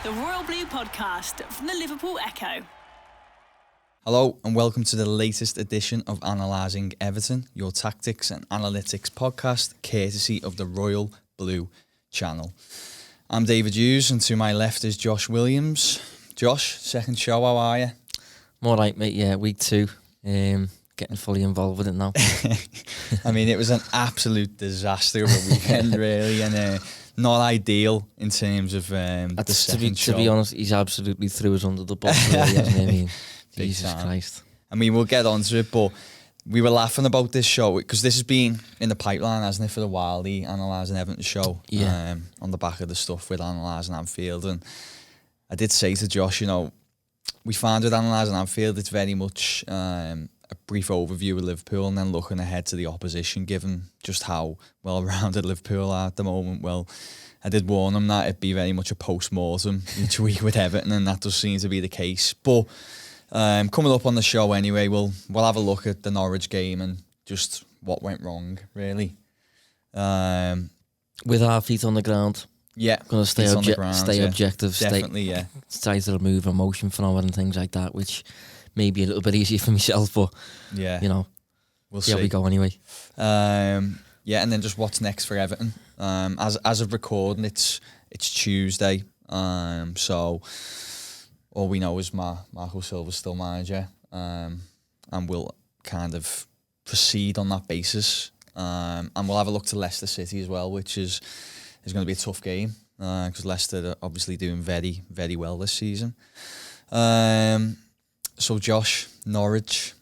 The Royal Blue Podcast from the Liverpool Echo. Hello and welcome to the latest edition of Analysing Everton, your tactics and analytics podcast, courtesy of the Royal Blue channel. I'm David Hughes and to my left is Josh Williams. Josh, second show, how are you? I'm all right, mate, yeah, week 2. Getting fully involved with it now. I mean, it was an absolute disaster of a weekend, really, and not ideal in terms of the second show. To be honest, he's absolutely threw us under the bus, really, hasn't he? I mean, Jesus Christ. I mean, we'll get onto it, but we were laughing about this show because this has been in the pipeline, hasn't it, for a while, the Analysing Everton show, on the back of the stuff with Analysing Anfield. And I did say to Josh, you know, we found with Analysing Anfield, it's very much a brief overview of Liverpool and then looking ahead to the opposition, given just how well-rounded Liverpool are at the moment. Well, I did warn them that it'd be very much a post-mortem each week with Everton, and that does seem to be the case. But coming up on the show anyway, we'll have a look at the Norwich game and just what went wrong, really. With our feet on the ground. Yeah, going to stay objective. Definitely, try to remove emotion from it and things like that, which may be a little bit easier for myself, but you know, we'll see how we go anyway. And then just what's next for Everton. As of recording, it's Tuesday. So all we know is Marco Silva's still manager, and we'll kind of proceed on that basis. And we'll have a look to Leicester City as well, which is going to be a tough game because Leicester are obviously doing very, very well this season. So Josh, Norwich,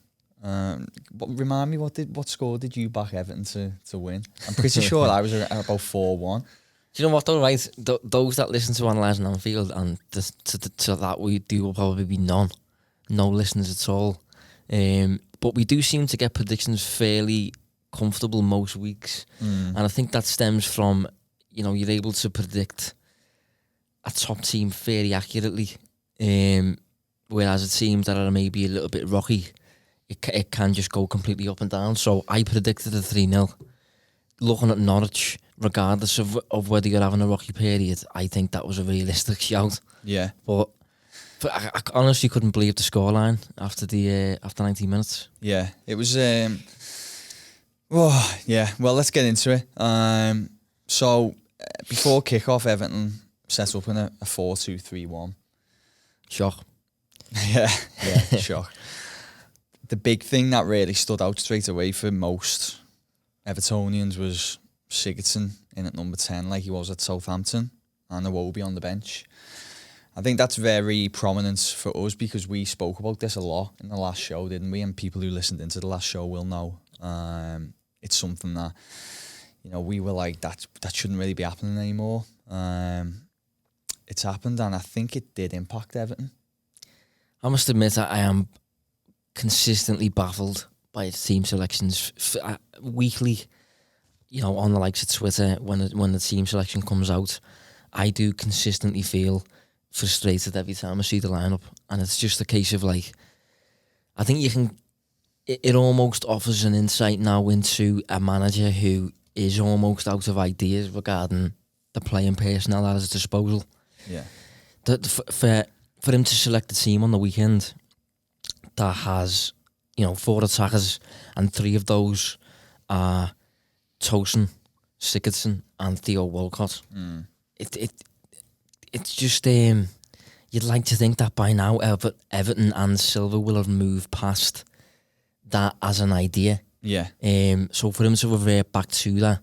remind me what score did you back Everton to win? I'm pretty sure I was at about 4-1. Do you know what though, right? Those that listen to Analysing Anfield and to that we do will probably be no listeners at all. But we do seem to get predictions fairly comfortable most weeks, and I think that stems from, you know, you're able to predict a top team fairly accurately. Whereas it seems that are maybe a little bit rocky, it can just go completely up and down. So I predicted a 3-0. Looking at Norwich, regardless of whether you're having a rocky period, I think that was a realistic shout. Yeah. But I honestly couldn't believe the scoreline after 90 minutes. Yeah, it was... well, let's get into it. So before kick-off, Everton set up in a 4-2-3-1. Shock. Yeah, shock. The big thing that really stood out straight away for most Evertonians was Sigurdsson in at number 10, like he was at Southampton, and Iwobi on the bench. I think that's very prominent for us because we spoke about this a lot in the last show, didn't we? And people who listened into the last show will know. It's something that, you know, we were like, that shouldn't really be happening anymore. It's happened, and I think it did impact Everton. I must admit I am consistently baffled by its team selections weekly. You know, on the likes of Twitter, when the team selection comes out, I do consistently feel frustrated every time I see the lineup, and it's just a case of like, I think it almost offers an insight now into a manager who is almost out of ideas regarding the playing personnel at his disposal. Yeah, for him to select a team on the weekend that has, you know, 4 attackers, and 3 of those are Tosin, Sigurdsson and Theo Walcott. It's just you'd like to think that by now Everton and Silva will have moved past that as an idea. Yeah. So for him to revert back to that,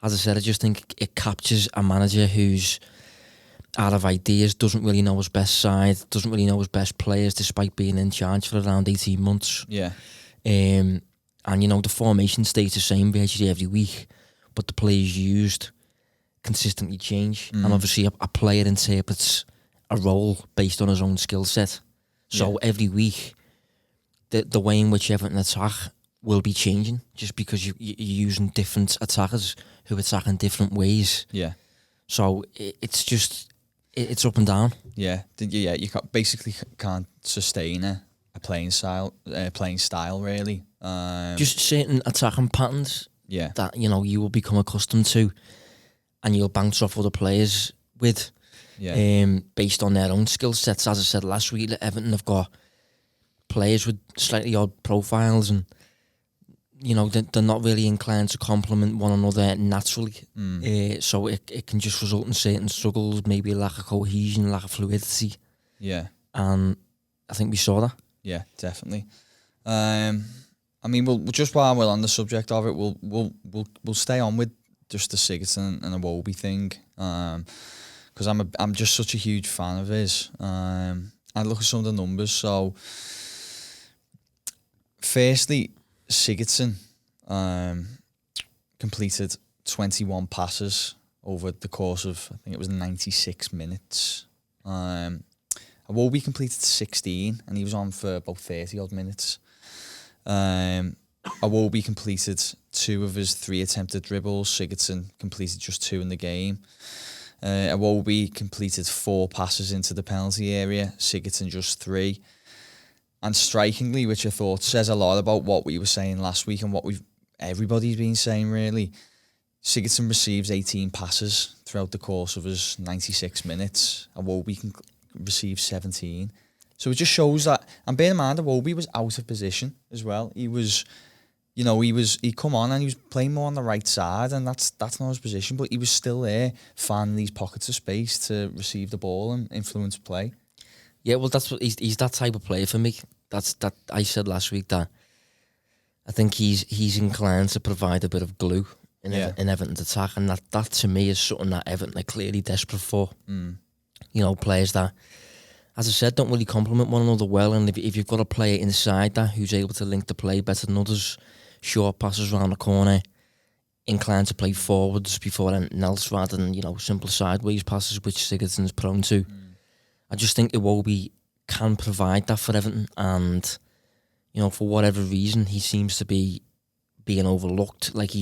as I said, I just think it captures a manager who's out of ideas, doesn't really know his best side, doesn't really know his best players, despite being in charge for around 18 months. Yeah. And, you know, the formation stays the same basically every week, but the players used consistently change. And obviously a player interprets a role based on his own skill set. So every week, the way in which Everton attack will be changing, just because you're using different attackers who attack in different ways. Yeah. So it's just... It's up and down. Yeah, you basically can't sustain a playing style really. Just certain attacking patterns. Yeah. That, you know, you will become accustomed to, and you'll bounce off other players with. based on their own skill sets. As I said last week, Everton have got players with slightly odd profiles, and they're not really inclined to complement one another naturally. So it can just result in certain struggles, maybe a lack of cohesion, lack of fluidity. Yeah. And I think we saw that. Yeah, definitely. I mean, we'll just while we're on the subject of it, we'll stay on with just the Sigurdsson and Iwobi thing, because I'm just such a huge fan of his. I look at some of the numbers. So, firstly, Sigurdsson completed 21 passes over the course of, I think it was 96 minutes. Iwobi completed 16, and he was on for about 30 odd minutes. Iwobi completed 2 of his 3 attempted dribbles. Sigurdsson completed just 2 in the game. Iwobi completed 4 passes into the penalty area. Sigurdsson just 3. And strikingly, which I thought says a lot about what we were saying last week and what everybody's been saying really, Sigurdsson receives 18 passes throughout the course of his 96 minutes. Iwobi can receive 17. So it just shows that, and bear in mind, Iwobi was out of position as well. He was, he come on and he was playing more on the right side, and that's not his position, but he was still there, finding these pockets of space to receive the ball and influence play. Yeah, well, that's what he's that type of player for me. That I said last week that I think he's inclined to provide a bit of glue in Everton's attack, and that to me is something that Everton are clearly desperate for. Players that, as I said, don't really complement one another well, and if you've got a player inside that who's able to link the play better than others, short passes around the corner, inclined to play forwards before anything else rather than simple sideways passes, which Sigurdsson's prone to. I just think Iwobi can provide that for Everton, and for whatever reason he seems to be being overlooked. Like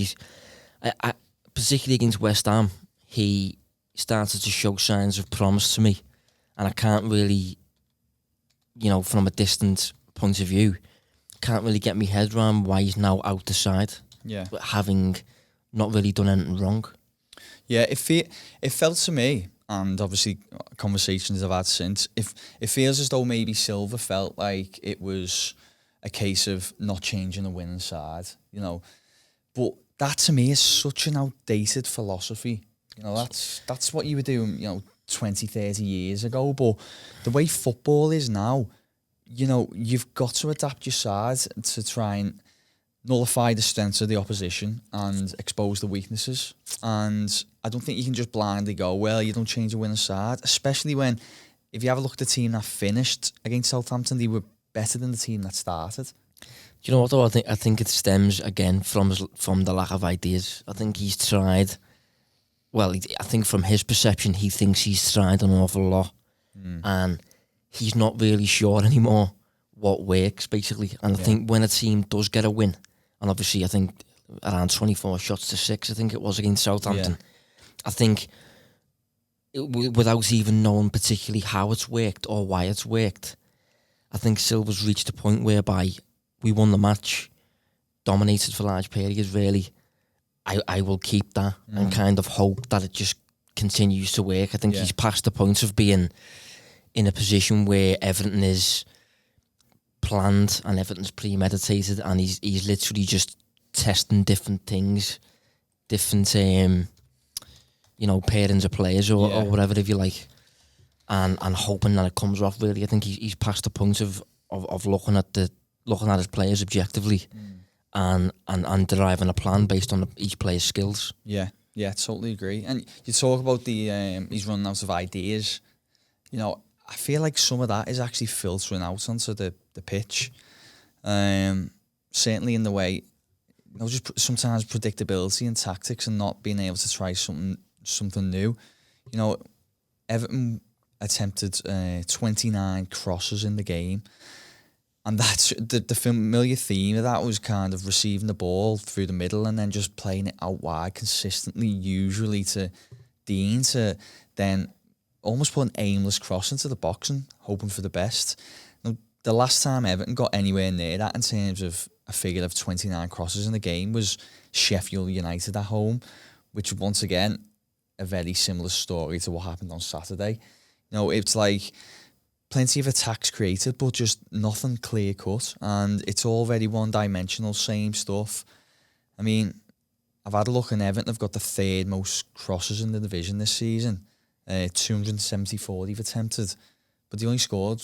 I particularly against West Ham, he started to show signs of promise to me, and I can't really, from a distant point of view, can't really get my head around why he's now out the side. Yeah, having not really done anything wrong. Yeah, it felt to me, and obviously conversations I've had since, it feels as though maybe Silva felt like it was a case of not changing the winning side, But that to me is such an outdated philosophy. That's what you were doing, 20, 30 years ago. But the way football is now, you've got to adapt your side to try and nullify the strengths of the opposition and expose the weaknesses. And I don't think you can just blindly go, well, you don't change the winning side, especially when, if you have a look at the team that finished against Southampton, they were better than the team that started. Do you know what though? I think it stems again from the lack of ideas. I think he's tried. Well, I think from his perception, he thinks he's tried an awful lot, and he's not really sure anymore what works, basically. And I think when a team does get a win, and obviously I think around 24 shots to 6, I think it was against Southampton, I think without even knowing particularly how it's worked or why it's worked, I think Silva's reached a point whereby we won the match, dominated for large periods, really. I will keep that and kind of hope that it just continues to work. I think he's past the point of being in a position where everything is planned and everything's premeditated, and he's literally just testing different things, different pairings of players or whatever, if you like, and hoping that it comes off. Really, I think he's past the point of looking at his players objectively. And deriving a plan based on each player's skills. Yeah, totally agree. And you talk about he's running out of ideas. I feel like some of that is actually filtering out onto the pitch. Certainly in the way, just sometimes predictability and tactics and not being able to try something new. Everton attempted 29 crosses in the game. And that's the familiar theme of that was kind of receiving the ball through the middle and then just playing it out wide consistently, usually to Dean, to then almost put an aimless cross into the box and hoping for the best. Now, the last time Everton got anywhere near that in terms of a figure of 29 crosses in the game was Sheffield United at home, which once again, a very similar story to what happened on Saturday. You know, it's like plenty of attacks created, but just nothing clear cut, and it's all very one-dimensional, same stuff. I mean, I've had a look, and Everton have got the third most crosses in the division this season. 274 they've attempted, but they only scored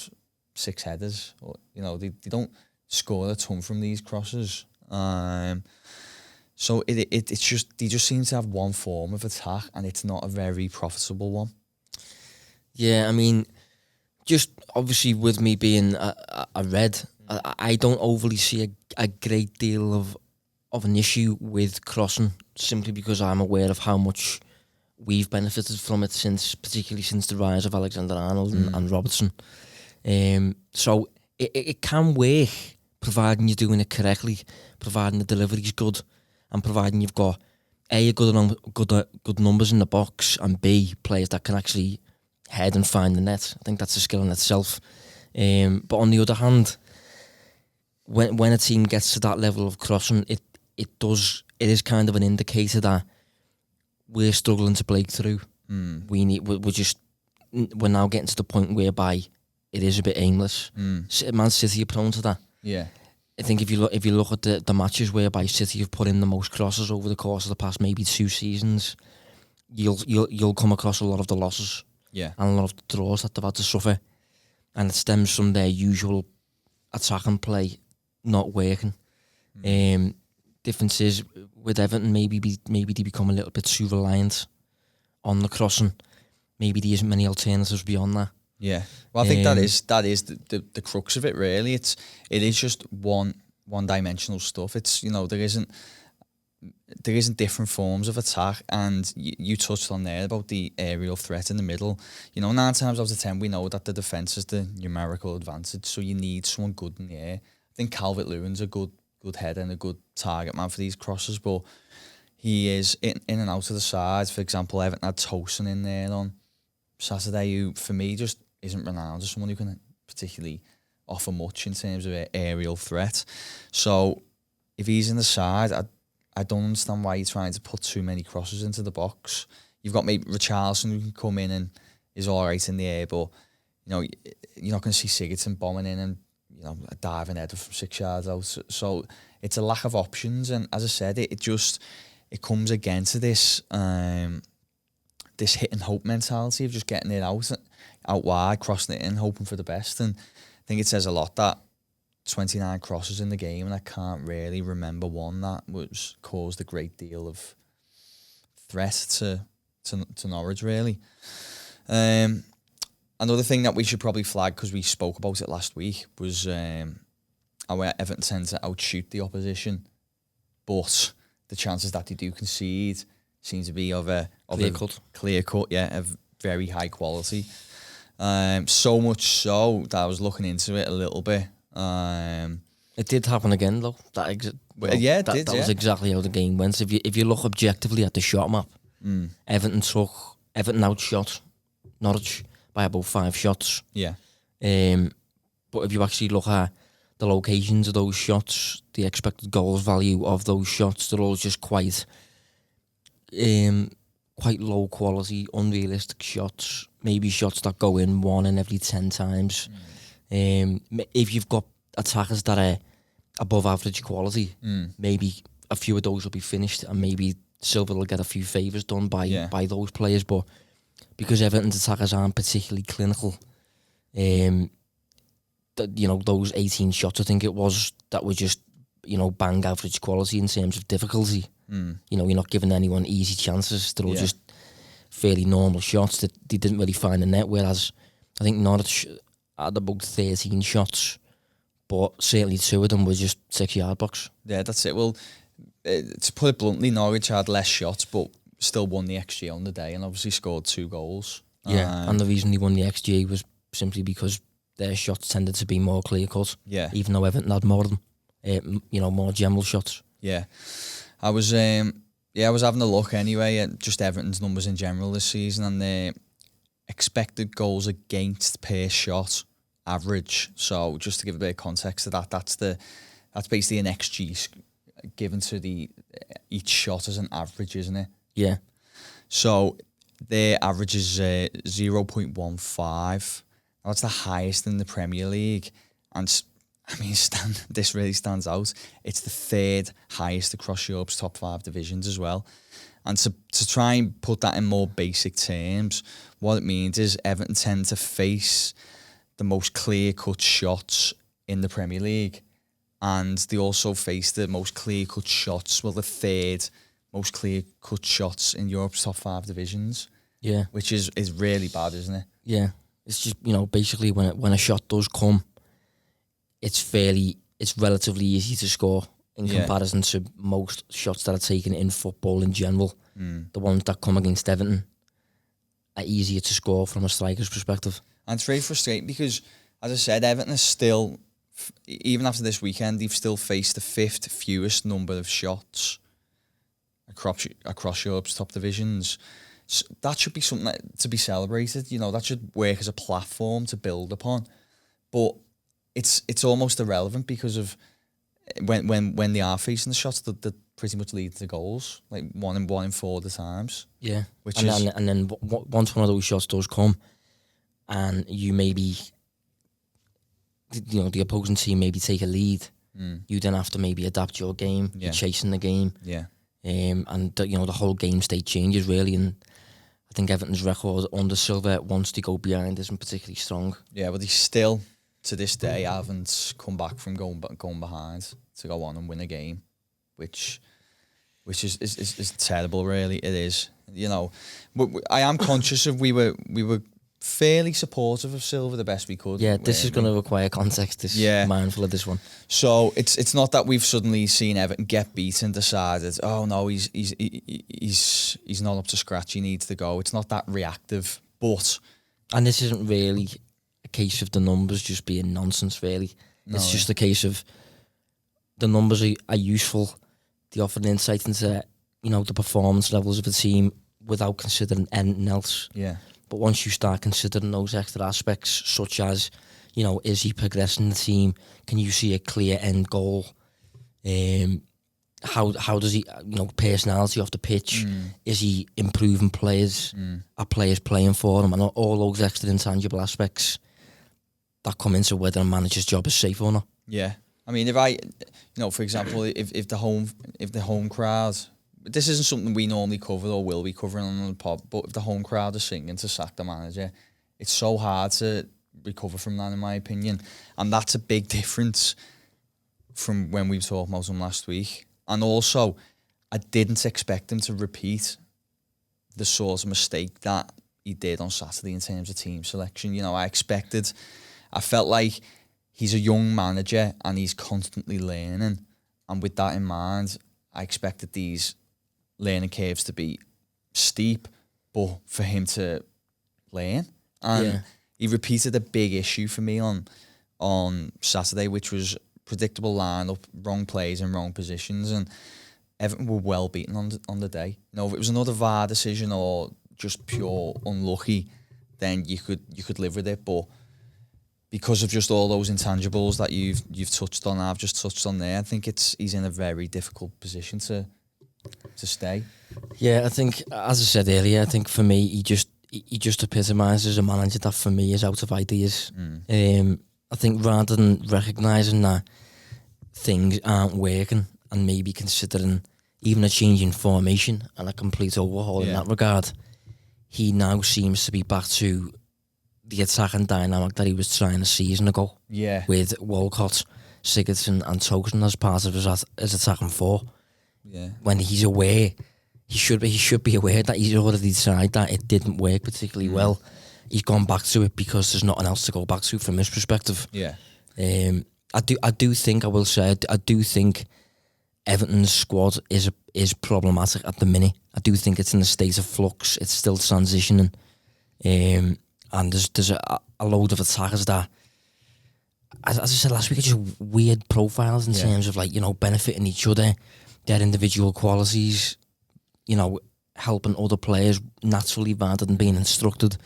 6 headers. You know, they don't score a ton from these crosses. So it's just, they just seem to have one form of attack, and it's not a very profitable one. Yeah, I mean, just obviously with me being a red, I don't overly see a great deal of an issue with crossing, simply because I'm aware of how much we've benefited from it particularly since the rise of Alexander-Arnold and Robertson. So it can work, providing you're doing it correctly, providing the delivery's good, and providing you've got A, good numbers in the box, and B, players that can actually head and find the net. I think that's a skill in itself. But on the other hand, when a team gets to that level of crossing, it is kind of an indicator that we're struggling to break through. We're now getting to the point whereby it is a bit aimless. Man City are prone to that. Yeah. I think if you look at the matches whereby City have put in the most crosses over the course of the past maybe 2 seasons, you'll come across a lot of the losses. Yeah. And a lot of the draws that they've had to suffer. And it stems from their usual attacking play not working. Difference is with Everton, maybe they become a little bit too reliant on the crossing. Maybe there isn't many alternatives beyond that. Yeah, well, I think that is the crux of it. Really, it is just one dimensional stuff. It's, you know, there isn't different forms of attack, and you touched on there about the aerial threat in the middle. You know, 9 times out of 10 we know that the defence is the numerical advantage, so you need someone good in the air. I think Calvert-Lewin's a good header and a good target man for these crosses, but he is in and out of the side. For example, Everton had Tosin in there on Saturday, who for me just isn't renowned as someone who can particularly offer much in terms of aerial threat. So if he's in the side, I don't understand why you're trying to put too many crosses into the box. You've got maybe Richarlison who can come in and is all right in the air, but you know, you're not going to see Sigurdsson bombing in and, you know, a diving header from 6 yards out. So it's a lack of options, and as I said, it comes again to this this hit and hope mentality of just getting it out wide, crossing it in, hoping for the best. And I think it says a lot that 29 crosses in the game, and I can't really remember one that was caused a great deal of threat to Norwich, really. Another thing that we should probably flag, because we spoke about it last week, was how Everton tend to outshoot the opposition, but the chances that they do concede seem to be of clear cut, yeah, of very high quality. So much so that I was looking into it a little bit. It did happen again, though. That was exactly how the game went. If you look objectively at the shot map, Everton outshot Norwich by about 5 shots. Yeah. But if you actually look at the locations of those shots, the expected goals value of those shots, they're all just quite low quality, unrealistic shots. Maybe shots that go in 1 in every 10 times. If you've got attackers that are above average quality, maybe a few of those will be finished, and maybe Silva will get a few favours done by those players. But because Everton's attackers aren't particularly clinical, those 18 shots, I think it was, that were just, bang average quality in terms of difficulty. You're not giving anyone easy chances. They're all just fairly normal shots that they didn't really find the net, whereas I think Norwich had about 13 shots, but certainly 2 of them were just 6-yard box. Yeah, that's it. Well, to put it bluntly, Norwich had less shots, but still won the XG on the day, and obviously scored 2 goals. Yeah, and the reason they won the XG was simply because their shots tended to be more clear-cut. Yeah. Even though Everton had more of them, more general shots. Yeah. I was having a look anyway at just Everton's numbers in general this season, and the expected goals against per shot average. So just to give a bit of context to that, that's basically an XG given to each shot as an average, isn't it? Yeah. So their average is 0.15. That's the highest in the Premier League. And this really stands out. It's the third highest across Europe's top 5 divisions as well. And to try and put that in more basic terms, what it means is Everton tend to face the most clear-cut shots in the Premier League. And they also face the most clear-cut shots, the third most clear-cut shots in Europe's top 5 divisions. Yeah. Which is really bad, isn't it? Yeah. It's just, basically when a shot does come, it's relatively easy to score in comparison to most shots that are taken in football in general. The ones that come against Everton are easier to score from a striker's perspective. And it's very frustrating because, as I said, Everton is still, even after this weekend, they've still faced the 5th fewest number of shots across Europe's top divisions. So that should be something to be celebrated. That should work as a platform to build upon. But it's almost irrelevant because of when they are facing the shots that pretty much lead to goals, like 1 in 4 of the times. Yeah, and then once one of those shots does come, and you maybe, the opposing team maybe take a lead, you then have to maybe adapt your game. You're chasing the game. Yeah. And the whole game state changes really, and I think Everton's record under Silva once they go behind isn't particularly strong. Yeah, but they still, to this day, haven't come back from going behind to go on and win a game, which is terrible. Really, it is. I am conscious of we were fairly supportive of Silva the best we could. Yeah, this is going to require context. Mindful of this one. So it's not that we've suddenly seen Everton get beaten, decided, oh no, he's not up to scratch, he needs to go. It's not that reactive, and this isn't really a case of the numbers just being nonsense. Really, it's just a case of the numbers are useful. They offer an insight into the performance levels of a team without considering anything else. Yeah. But once you start considering those extra aspects, such as, is he progressing the team? Can you see a clear end goal? How does he, personality off the pitch? Is he improving players? Are players playing for him? And all those extra intangible aspects that come into whether a manager's job is safe or not. Yeah. I mean, for example, if the home crowd, this isn't something we normally cover or will be covering on the pod, but if the home crowd are singing to sack the manager, it's so hard to recover from that, in my opinion. And that's a big difference from when we were talking about him last week. And also, I didn't expect him to repeat the sort of mistake that he did on Saturday in terms of team selection. I felt like he's a young manager and he's constantly learning. And with that in mind, I expected these learning curves to be steep, but for him to learn. And he repeated a big issue for me on Saturday, which was predictable lineup, wrong plays in wrong positions, and Everton were well beaten on the day. If it was another VAR decision or just pure unlucky, then you could live with it. But because of just all those intangibles that you've touched on, I've just touched on there, I think he's in a very difficult position to stay. Yeah, I think, as I said earlier, I think for me, he just epitomises a manager that for me is out of ideas. I think rather than recognising that things aren't working and maybe considering even a change in formation and a complete overhaul in that regard, he now seems to be back to the attacking dynamic that he was trying a season ago. Yeah. With Walcott, Sigurdsson and Tosin as part of his attacking four. Yeah. When he's aware, he should be aware that he's already decided that it didn't work particularly well. He's gone back to it because there's nothing else to go back to from his perspective. Yeah. I do think Everton's squad is problematic at the minute. I do think it's in a state of flux. It's still transitioning. And there's a load of attackers that, as I said last week, are just weird profiles in terms of benefiting each other, their individual qualities, helping other players naturally rather than being instructed.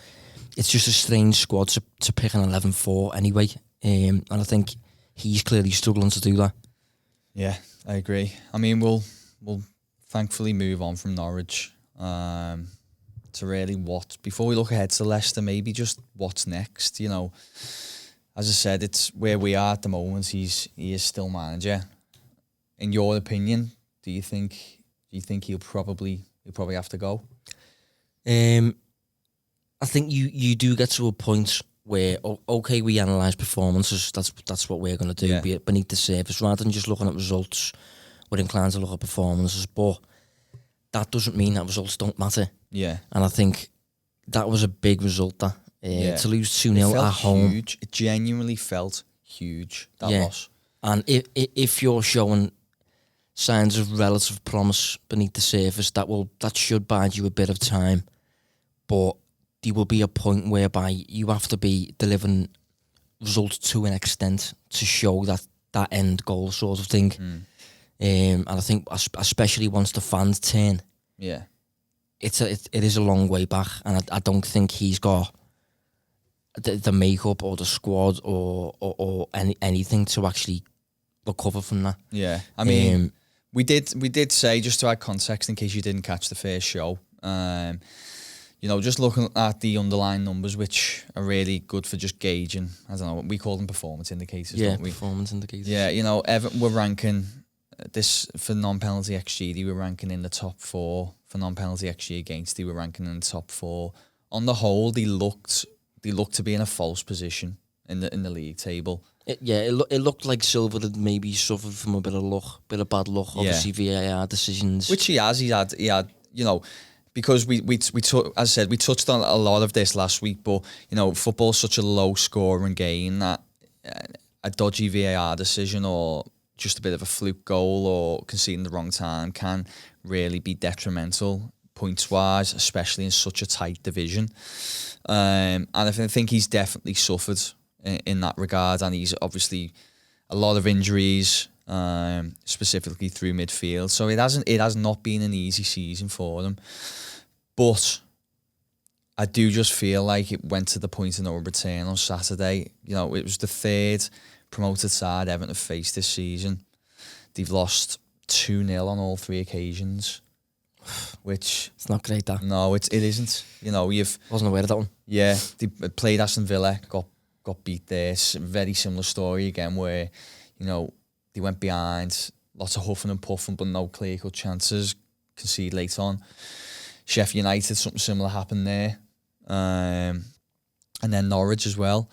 It's just a strange squad to pick an 11-4 anyway. And I think he's clearly struggling to do that. Yeah, I agree. I mean, we'll thankfully move on from Norwich. to really before we look ahead to Leicester, maybe just what's next. You know, as I said, it's where we are at the moment. He is still manager. In your opinion, do you think he'll probably have to go? I think you do get to a point where okay, we analyse performances. That's what we're going to do. Be beneath the surface, rather than just looking at results. We're inclined to look at performances, but that doesn't mean that results don't matter. Yeah, and I think that was a big result. That to lose 2-0 at home, huge. It genuinely felt huge. That loss. And if you're showing signs of relative promise beneath the surface, that should bide you a bit of time. But there will be a point whereby you have to be delivering results to an extent to show that end goal sort of thing. And I think especially once the fans turn, it is a long way back, and I don't think he's got the makeup or the squad or anything to actually recover from that. Yeah, I mean, we did say, just to add context in case you didn't catch the first show, you know, just looking at the underlying numbers, which are really good for just gauging, I don't know, we call them performance indicators, don't we? Performance indicators. Yeah, you know, Everton were ranking this for non-penalty XG, they were ranking in the top 4. For non-penalty XG against, they were ranking in the top 4. On the whole, they looked to be in a false position in the league table. It looked like Silva had maybe suffered from a bit of bad luck. Obviously, VAR decisions, which he had, you know, because we as I said, we touched on a lot of this last week. But you know, football's such a low scoring game that a dodgy VAR decision or just a bit of a fluke goal or conceding the wrong time can really be detrimental points wise, especially in such a tight division. And I think he's definitely suffered in that regard, and he's obviously a lot of injuries, specifically through midfield. So it has not been an easy season for them. But I do just feel like it went to the point of no return on Saturday. You know, it was the third promoted side Everton have faced this season. They've lost 2-0 on all 3 occasions, which it's not great. That no, it isn't. You know, wasn't aware of that one. Yeah, they played Aston Villa, got beat there. It's a very similar story again, where you know they went behind, lots of huffing and puffing, but no clear-cut chances. Concede late on. Sheffield United, something similar happened there, and then Norwich as well.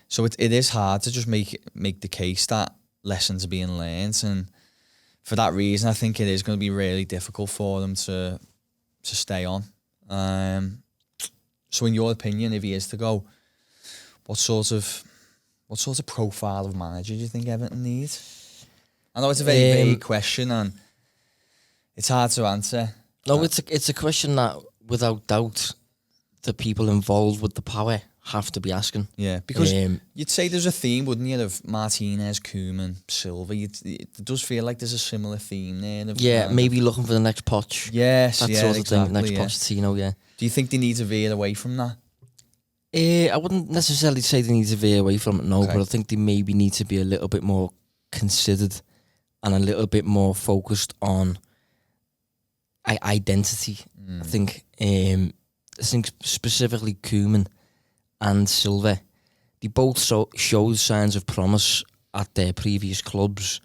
So it is hard to just make the case that lessons are being learned, and for that reason, I think it is going to be really difficult for them to stay on. So, in your opinion, if he is to go, what sort of profile of manager do you think Everton needs? I know it's a very vague question, and it's hard to answer. No, it's a question that, without doubt, the people involved with the power have to be asking. Yeah, because you'd say there's a theme, wouldn't you, of Martinez, Koeman, Silva. It does feel like there's a similar theme there. Maybe looking for the next Poch. Yes, that sort of thing. Next Pochettino, yeah. Do you think they need to veer away from that? I wouldn't necessarily say they need to veer away from it, no, but I think they maybe need to be a little bit more considered and a little bit more focused on identity. I think specifically Koeman and Silva, they both showed signs of promise at their previous clubs.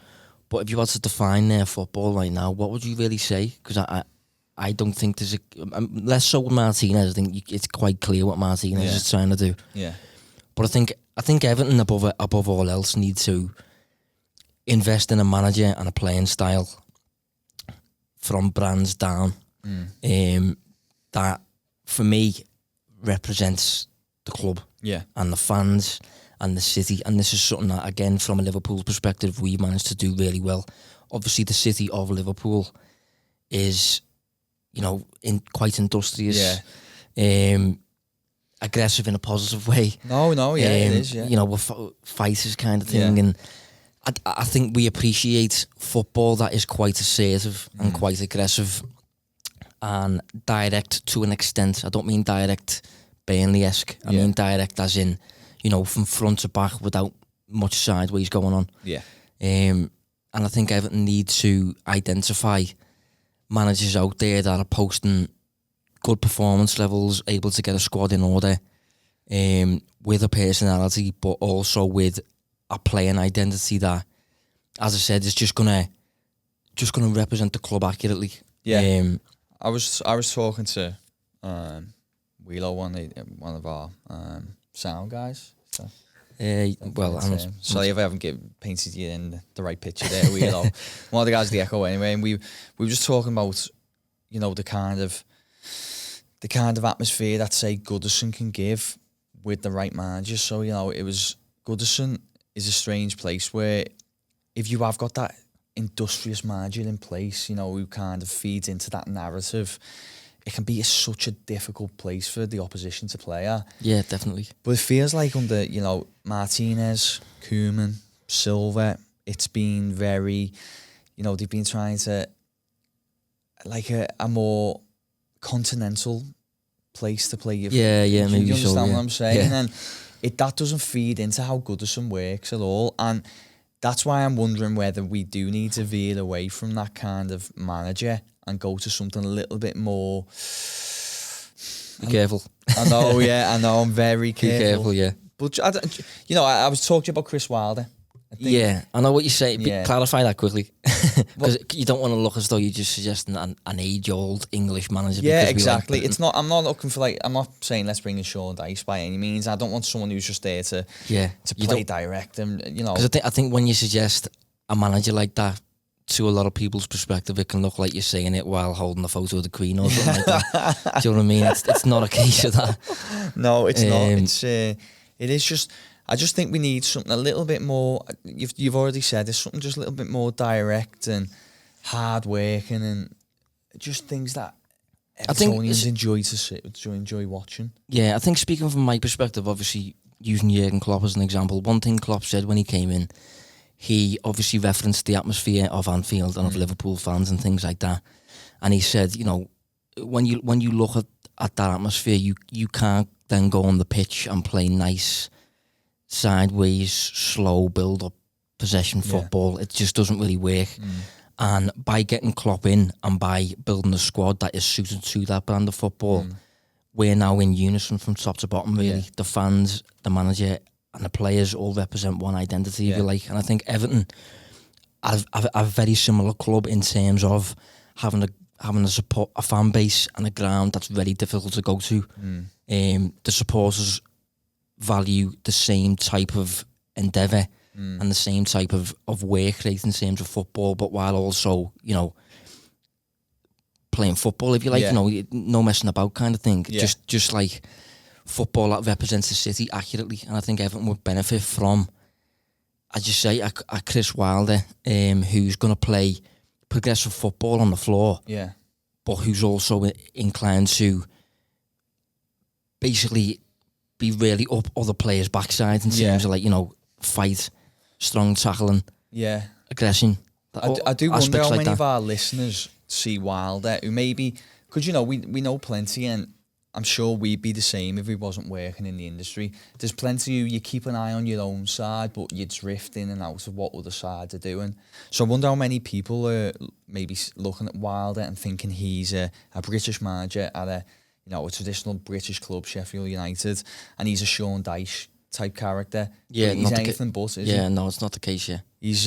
But if you had to define their football right now, what would you really say? Because I don't think there's less so with Martinez. I think it's quite clear what Martinez is trying to do. Yeah. But I think Everton above all else need to invest in a manager and a playing style from brands down. That for me represents the club, and the fans and the city, and this is something that, again, from a Liverpool perspective, we managed to do really well. Obviously, the city of Liverpool is, you know, quite industrious, aggressive in a positive way. It is, you know, we're fighters kind of thing, and I think we appreciate football that is quite assertive and quite aggressive and direct to an extent. I don't mean direct Burnley-esque. I mean direct as in, you know, from front to back without much sideways going on. Yeah. And I think Everton need to identify managers out there that are posting good performance levels, able to get a squad in order, with a personality, but also with a playing identity that, as I said, is just gonna represent the club accurately. Yeah. I was talking to Wheelo, one of our sound guys. So. Sorry if I haven't painted you in the right picture there, Wheelo. One of the guys at the Echo anyway, and we were just talking about, you know, the kind of atmosphere that, say, Goodison can give with the right manager. So, you know, Goodison is a strange place where if you have got that industrious manager in place, you know, who kind of feeds into that narrative, it can be such a difficult place for the opposition to play at. Yeah, definitely. But it feels like under, you know, Martinez, Koeman, Silva, it's been very, you know, they've been trying to, like a more continental place to play. Yeah, maybe you so. understand Yeah. what I'm saying? Yeah. And that doesn't feed into how Goodison works at all. And that's why I'm wondering whether we do need to veer away from that kind of manager and go to something a little bit more. Be careful. I know, yeah, I know. I'm very careful. Be careful, yeah. But you know, I was talking about Chris Wilder. I think. Yeah, I know what you're saying. Yeah. Clarify that quickly, because you don't want to look as though you're just suggesting an age-old English manager. Yeah, because exactly. It's not. I'm not looking for I'm not saying let's bring in Sean Dyche by any means. I don't want someone who's just there to play direct and you know. Because I think when you suggest a manager like that, to a lot of people's perspective, it can look like you're saying it while holding a photo of the Queen or something like that. Do you know what I mean? It's not a case of that. No, it's not. It is just. I just think we need something a little bit more. You've already said it's something just a little bit more direct and hard working and just things that Evertonians enjoy watching. Yeah, I think speaking from my perspective, obviously using Jurgen Klopp as an example, one thing Klopp said when he came in, he obviously referenced the atmosphere of Anfield and of Liverpool fans and things like that, and he said, you know, when you look at that atmosphere, you can't then go on the pitch and play nice, sideways, slow build-up possession football. It just doesn't really work. And by getting Klopp in and by building a squad that is suited to that brand of football, we're now in unison from top to bottom, really. The fans, the manager and the players all represent one identity, if you like. And I think Everton are a very similar club in terms of having a fan base and a ground that's very difficult to go to. The supporters value the same type of endeavour and the same type of work rate in terms of football, but while also, you know, playing football, if you like, you know, no messing about kind of thing. Just like football that represents the city accurately. And I think Everton would benefit from, as you say, a Chris Wilder, who's going to play progressive football on the floor, but who's also inclined to basically be really up other players' backsides in terms of, like, you know, fight, strong tackling, aggression. I do wonder how many of our listeners see Wilder who maybe, because, you know, we know plenty, and I'm sure we'd be the same if we wasn't working in the industry. There's plenty who you keep an eye on your own side, but you drift in and out of what other sides are doing. So I wonder how many people are maybe looking at Wilder and thinking he's a British manager at a traditional British club, Sheffield United, and he's a Sean Dyche type character. Yeah, he's anything but, is he? No, it's not the case. Yeah, he's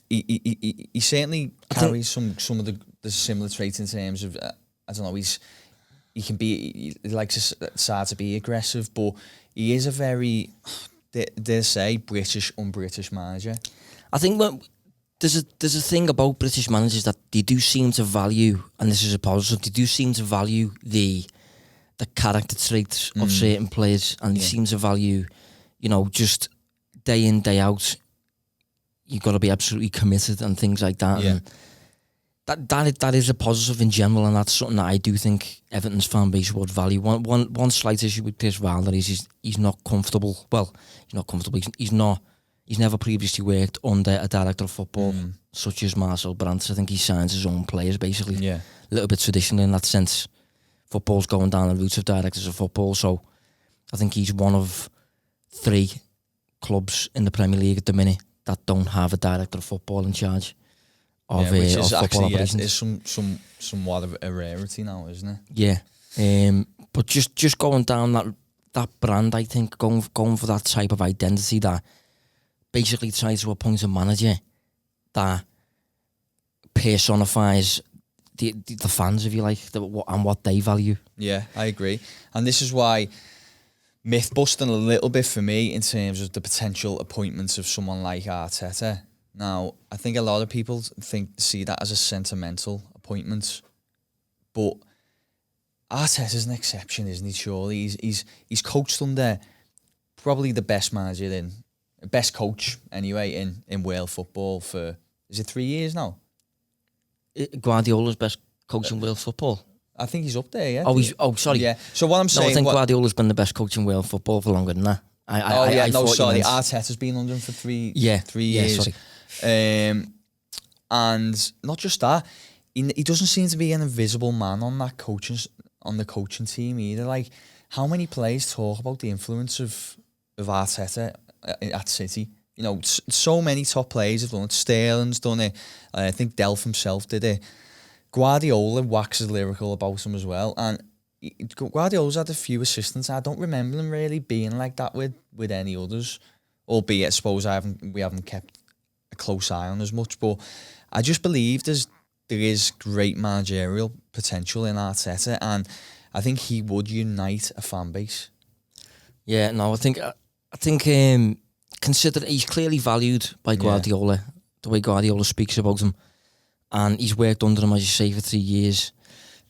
he certainly carries some of the similar traits in terms of I don't know. He likes a side to be aggressive, but he is a very, dare say, British, un-British manager. I think there's a thing about British managers that they do seem to value, and this is a positive, they do seem to value the character traits of certain players, and they seem to value, you know, just day in, day out, you've got to be absolutely committed and things like that. Yeah. And that is a positive in general, and that's something that I do think Everton's fan base would value. One slight issue with Chris Wilder is he's not comfortable. Well, he's not comfortable. He's never previously worked under a director of football such as Marcel Brands. I think he signs his own players basically. Yeah, a little bit traditional in that sense. Football's going down the route of directors of football, so I think he's one of 3 clubs in the Premier League at the minute that don't have a director of football in charge. Which is actually is somewhat of a rarity now, isn't it? Yeah, But just going down that brand, I think, going for that type of identity that basically tries to appoint a manager that personifies the fans, if you like, and what they value. Yeah, I agree. And this is why myth busting a little bit for me in terms of the potential appointments of someone like Arteta. Now, I think a lot of people see that as a sentimental appointment, but Arteta's an exception, isn't he? Surely he's coached under probably the best coach anyway in world football for, is it 3 years now? Guardiola's best coach in world football. I think he's up there, yeah. Sorry. Yeah. So what I'm saying... I think Guardiola's been the best coach in world football for longer than that. Sorry. Arteta's been under him for 3 years. Yeah, sorry. And not just that, he doesn't seem to be an invisible man on the coaching team either. Like, how many players talk about the influence of Arteta at City? You know, so many top players have done it. Sterling's done it. I think Delph himself did it. Guardiola waxes lyrical about him as well. And Guardiola's had a few assistants. I don't remember him really being like that with any others. Albeit, I suppose we haven't kept a close eye on as much. But I just believe there is great managerial potential in Arteta, and I think he would unite a fan base. Yeah, no, I think consider he's clearly valued by Guardiola, the way Guardiola speaks about him, and he's worked under him, as you say, for 3 years.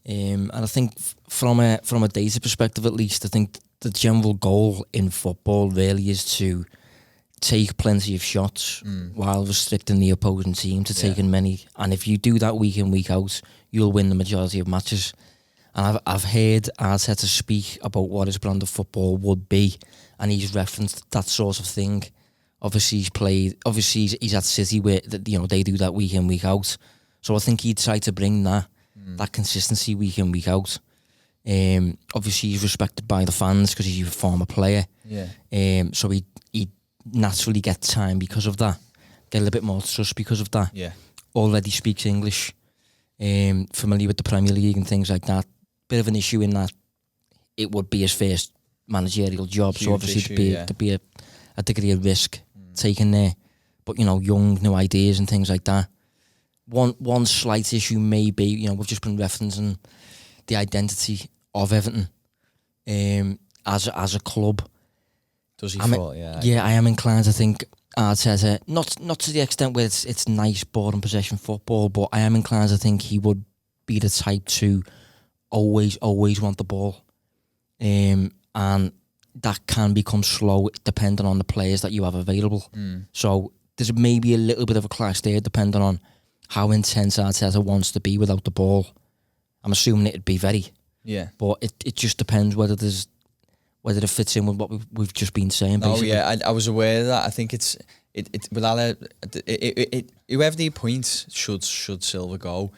And I think from a data perspective, at least, I think the general goal in football really is to take plenty of shots while restricting the opposing team to taking many. And if you do that week in, week out, you'll win the majority of matches. And I've heard Arteta speak about what his brand of football would be, and he's referenced that sort of thing. Obviously, he's at City where they do that week in, week out. So I think he'd try to bring that consistency week in, week out. Obviously, he's respected by the fans because he's a former player. Yeah. So he naturally get time because of that, get a little bit more trust because of that. Yeah. Already speaks English, familiar with the Premier League and things like that. Bit of an issue in that it would be his first managerial job, Huge so obviously issue, to be a degree of risk taken there. But young, new ideas and things like that. One slight issue may be, we've just been referencing the identity of Everton as a club. Does he fall? Yeah, I am inclined to think Arteta, not to the extent where it's nice ball and possession football, but I am inclined to think he would be the type to always want the ball. And that can become slow depending on the players that you have available. So there's maybe a little bit of a clash there depending on how intense Arteta wants to be without the ball. I'm assuming it'd be very. Yeah. But it just depends whether it fits in with what we've just been saying. Basically. Oh yeah, I was aware of that. I think it's whoever the appoints should Silva go,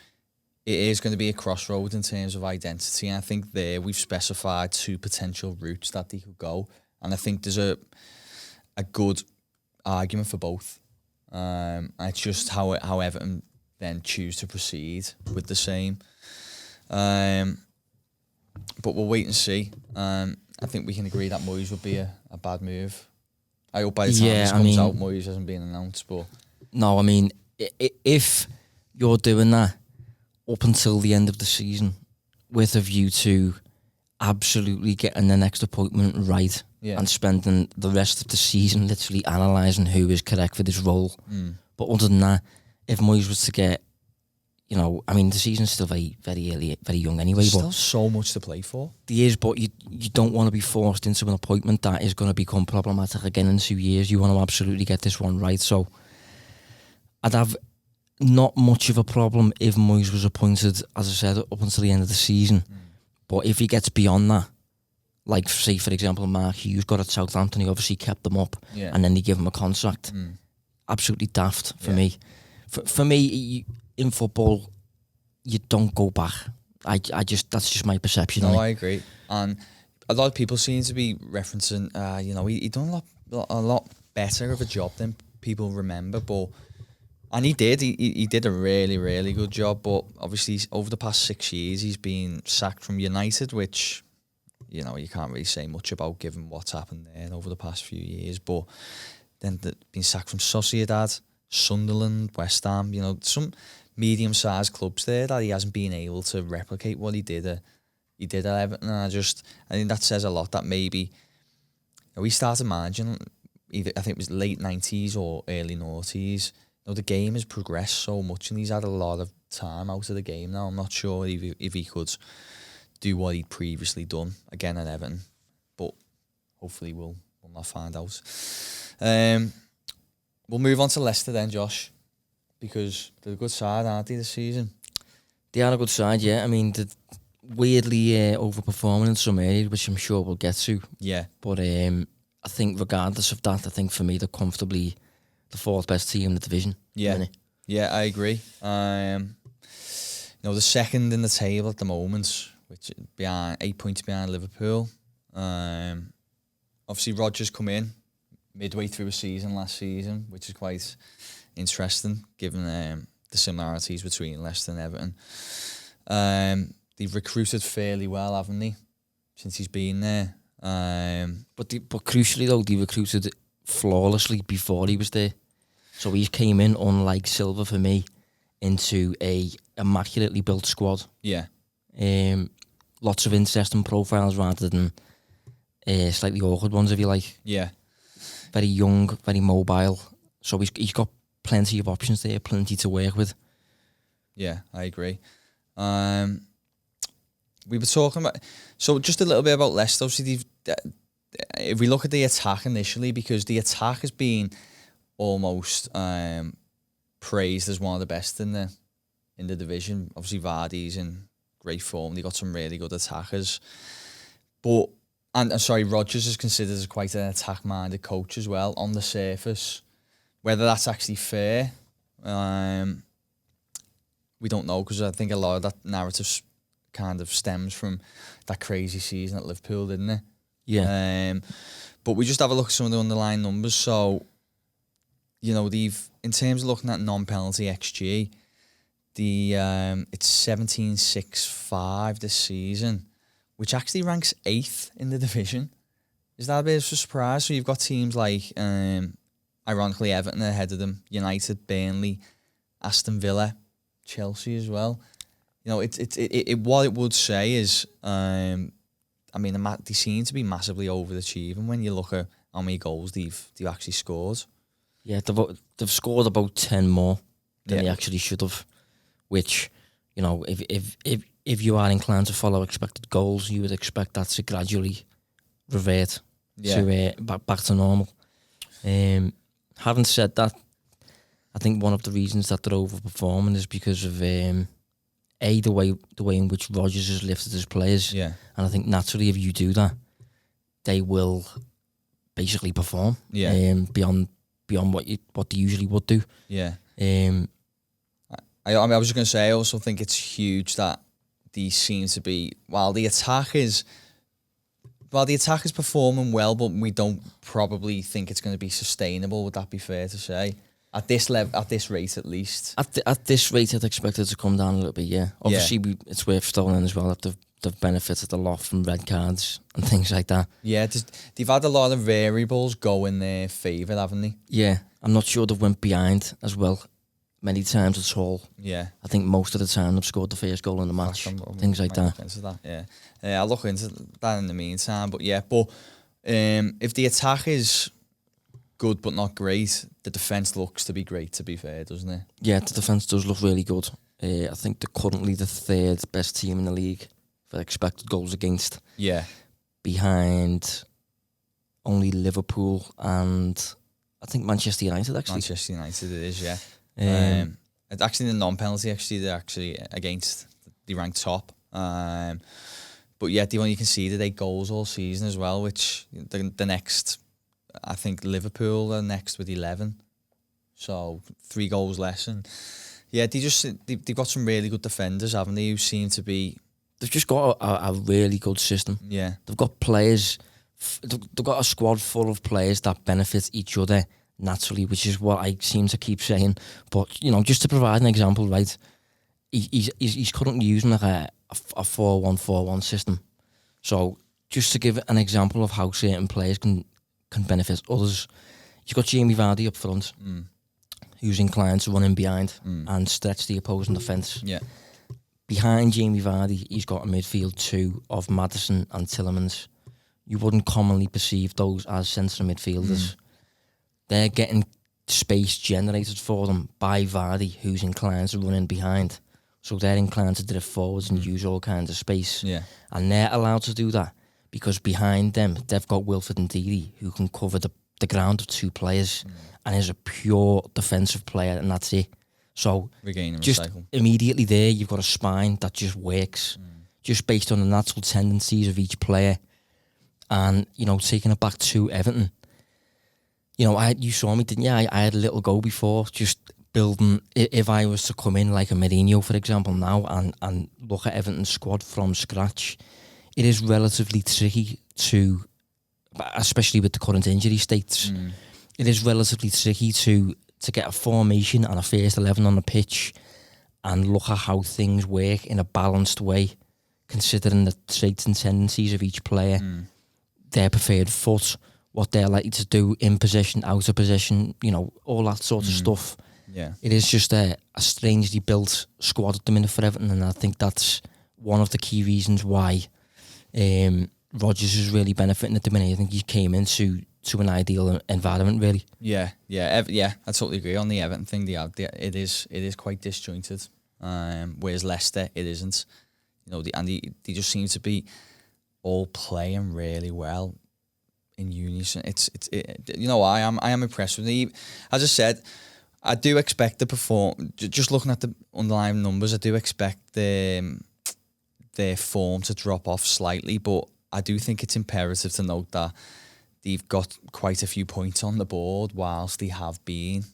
it is going to be a crossroad in terms of identity. And I think there we've specified 2 potential routes that they could go, and I think there's a good argument for both. It's just how Everton then choose to proceed with the same. But we'll wait and see. I think we can agree that Moyes would be a bad move. I hope by the time this comes out, Moyes hasn't been announced. But no, I mean, if you're doing that up until the end of the season with a view to absolutely getting the next appointment right and spending the rest of the season literally analysing who is correct for this role. But other than that, if Moyes was to get, the season's still very, very early, very young anyway. There's but still so much to play for. There is, but you don't want to be forced into an appointment that is going to become problematic again in 2 years. You want to absolutely get this one right. So I'd have not much of a problem if Moyes was appointed, as I said, up until the end of the season. But if he gets beyond that, like, say, for example, Mark Hughes got at Southampton, he obviously kept them up, and then they give him a contract. Absolutely daft for me. For me, in football, you don't go back. That's just my perception. No, I agree. And a lot of people seem to be referencing, he done a lot better of a job than people remember. But And he did. He did a really, really good job. But obviously, over the past 6 years, he's been sacked from United, which, you know, you can't really say much about given what's happened there over the past few years. But then been sacked from Sociedad, Sunderland, West Ham, you know, some medium-sized clubs there that he hasn't been able to replicate what he did at Everton. And I think that says a lot that maybe, you know, we started managing, either I think it was late 90s or early noughties. You know, the game has progressed so much and he's had a lot of time out of the game now. I'm not sure if he could do what he'd previously done again at Everton, but hopefully we'll not find out. We'll move on to Leicester then, Josh, because they're a good side, aren't they, this season? They are a good side, yeah. I mean, they're weirdly overperforming in some areas, which I'm sure we'll get to. Yeah. But I think regardless of that, I think for me they're comfortably the 4th best team in the division. Yeah, yeah, I agree. You know, the second in the table at the moment, which behind 8 points behind Liverpool. Obviously, Rodgers come in midway through a season last season, which is quite interesting given the similarities between Leicester and Everton. They've recruited fairly well, haven't they, since he's been there? But crucially though, they recruited flawlessly before he was there. So he came in, unlike Silva for me, into a immaculately built squad. Yeah. Lots of interesting profiles rather than slightly awkward ones, if you like. Yeah. Very young, very mobile. So he's got plenty of options there, plenty to work with. Yeah, I agree. We were talking about... So just a little bit about Leicester. Obviously, if we look at the attack initially, because the attack has been almost praised as one of the best in the division. Obviously, Vardy's in great form. They got some really good attackers. But... And sorry, Rodgers is considered as quite an attack-minded coach as well on the surface. Whether that's actually fair, we don't know, because I think a lot of that narrative kind of stems from that crazy season at Liverpool, didn't it? Yeah. But we just have a look at some of the underlying numbers. So, you know, in terms of looking at non-penalty XG, it's 17.65 this season, which actually ranks 8th in the division. Is that a bit of a surprise? So you've got teams like, ironically, Everton ahead of them, United, Burnley, Aston Villa, Chelsea as well. You know, what it would say is, I mean, they seem to be massively overachieving when you look at how many goals they've actually scored. Yeah, they've scored about 10 more than they actually should have, which, you know, if you are inclined to follow expected goals, you would expect that to gradually revert to back to normal. Having said that, I think one of the reasons that they're overperforming is because of the way in which Rodgers has lifted his players. Yeah. And I think naturally, if you do that, they will basically perform. Yeah. Beyond what they usually would do. Yeah. I was just going to say, I also think it's huge that these seem to be, while the attack is performing well, but we don't probably think it's going to be sustainable. Would that be fair to say? At this level, at this rate, at least. At this rate, I'd expect it to come down a little bit. Yeah. Obviously, it's worth stolen as well that they've benefited a lot from red cards and things like that. Yeah, they've had a lot of variables go in their favour, haven't they? Yeah, I'm not sure they've went behind as well many times at all. Yeah. I think most of the time they've scored the first goal in the match, things like that. I'll look into that in the meantime. But yeah, if the attack is good but not great, the defence looks to be great, to be fair, doesn't it? Yeah, the defence does look really good. I think they're currently the 3rd best team in the league for expected goals against. Yeah. Behind only Liverpool and I think Manchester United, actually. Manchester United it is, yeah. Actually, the non-penalty, they're actually against, they rank top. But yeah, they've only conceded 8 goals all season as well, which the next, I think Liverpool are next with 11. So 3 goals less. And yeah, they've got some really good defenders, haven't they, who seem to be... They've just got a really good system. Yeah. They've got players, they've got a squad full of players that benefit each other naturally, which is what I seem to keep saying. But, you know, just to provide an example, right, he's currently using like a 4-1-4-1 system. So just to give an example of how certain players can benefit others, you've got Jamie Vardy up front, who's inclined to run in behind and stretch the opposing defence. Yeah. Behind Jamie Vardy, he's got a midfield two of Maddison and Tielemans. You wouldn't commonly perceive those as centre midfielders. They're getting space generated for them by Vardy, who's inclined to run in behind. So they're inclined to drift forwards and use all kinds of space. Yeah. And they're allowed to do that because behind them, they've got Wilfred and Ndidi, who can cover the ground of two players and is a pure defensive player, and that's it. So just immediately there, you've got a spine that just works, just based on the natural tendencies of each player. And, you know, taking it back to Everton, you know, you saw me, didn't you? I had a little go before, just building, if I was to come in like a Mourinho, for example, now and look at Everton's squad from scratch, it is relatively tricky to, especially with the current injury states, it is relatively tricky to get a formation and a first 11 on the pitch and look at how things work in a balanced way, considering the traits and tendencies of each player, their preferred foot, what they're likely to do in possession, out of possession, you know, all that sort of stuff. Yeah, it is just a strangely built squad at the minute for Everton, and I think that's one of the key reasons why Rodgers is really benefiting at the minute. I think he came into an ideal environment, really. Yeah, I totally agree on the Everton thing. It is quite disjointed, whereas Leicester it isn't. You know, they just seem to be all playing really well in unison. You know, I am impressed with them. As I said, I do expect the just looking at the underlying numbers, I do expect their form to drop off slightly, but I do think it's imperative to note that they've got quite a few points on the board whilst they have been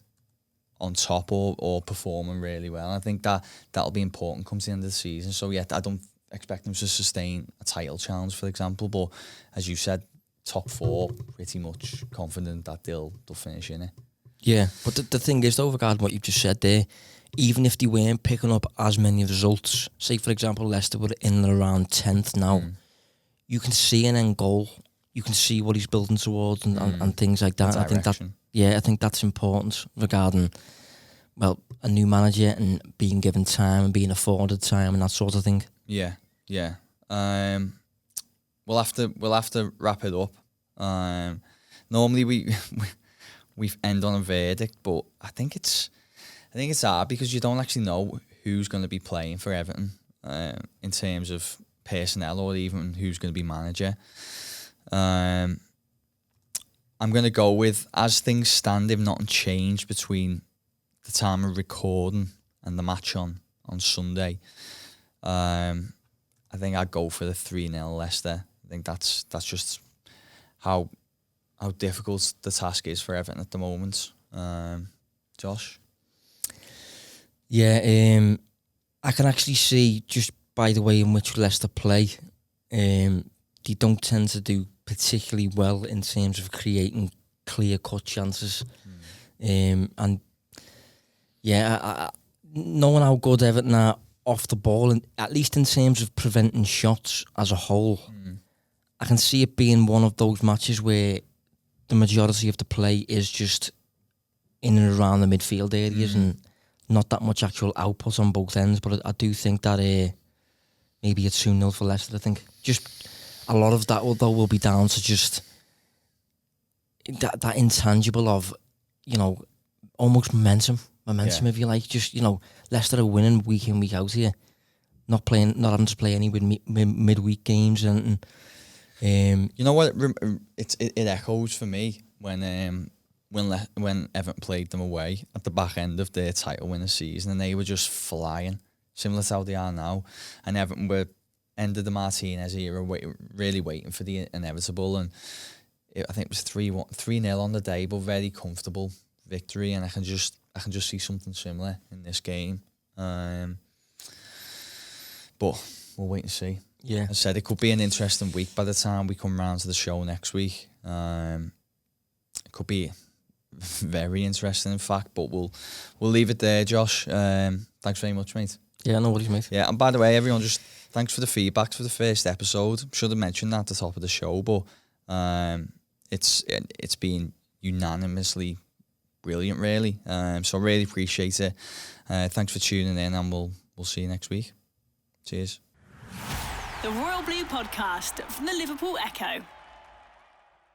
on top or performing really well. I think that'll be important come to the end of the season. So yeah, I don't expect them to sustain a title challenge, for example, but as you said, top four, pretty much confident that they'll finish in it. Yeah, but the thing is, though, regarding what you've just said there, even if they weren't picking up as many results, say, for example, Leicester were in and around 10th now, you can see an end goal. You can see what he's building towards and things like that. I think that's important regarding, well, a new manager and being given time and being afforded time and that sort of thing. Yeah. We'll have to wrap it up. Normally we end on a verdict, but I think it's hard because you don't actually know who's going to be playing for Everton in terms of personnel or even who's going to be manager. I'm going to go with, as things stand, if nothing changed between the time of recording and the match on Sunday, I think I'd go for the 3-0 Leicester. I think that's just how difficult the task is for Everton at the moment. Josh? Yeah, I can actually see, just by the way in which Leicester play, they don't tend to do particularly well in terms of creating clear-cut chances. And yeah, knowing how good Everton are off the ball, and at least in terms of preventing shots as a whole, I can see it being one of those matches where the majority of the play is just in and around the midfield areas and not that much actual output on both ends. But I do think that maybe it's 2-0 for Leicester. I think just a lot of that will be down to just that intangible of, you know, almost momentum if you like. Just, you know, Leicester are winning week in, week out here, not having to play any midweek games and. You know what? It echoes for me when Everton played them away at the back end of their title winning season, and they were just flying, similar to how they are now. And Everton were end of the Martinez era, really waiting for the inevitable. And I think it was 3-0 on the day, but very comfortable victory. And I can just see something similar in this game. But we'll wait and see. Yeah, as I said, it could be an interesting week by the time we come round to the show next week. It could be very interesting, in fact. But we'll leave it there, Josh. Thanks very much, mate. Yeah, no worries, mate. Yeah, and by the way, everyone, just thanks for the feedback for the first episode. Should have mentioned that at the top of the show, but it's been unanimously brilliant, really. So I really appreciate it. Thanks for tuning in, and we'll see you next week. Cheers. The Royal Blue Podcast from the Liverpool Echo.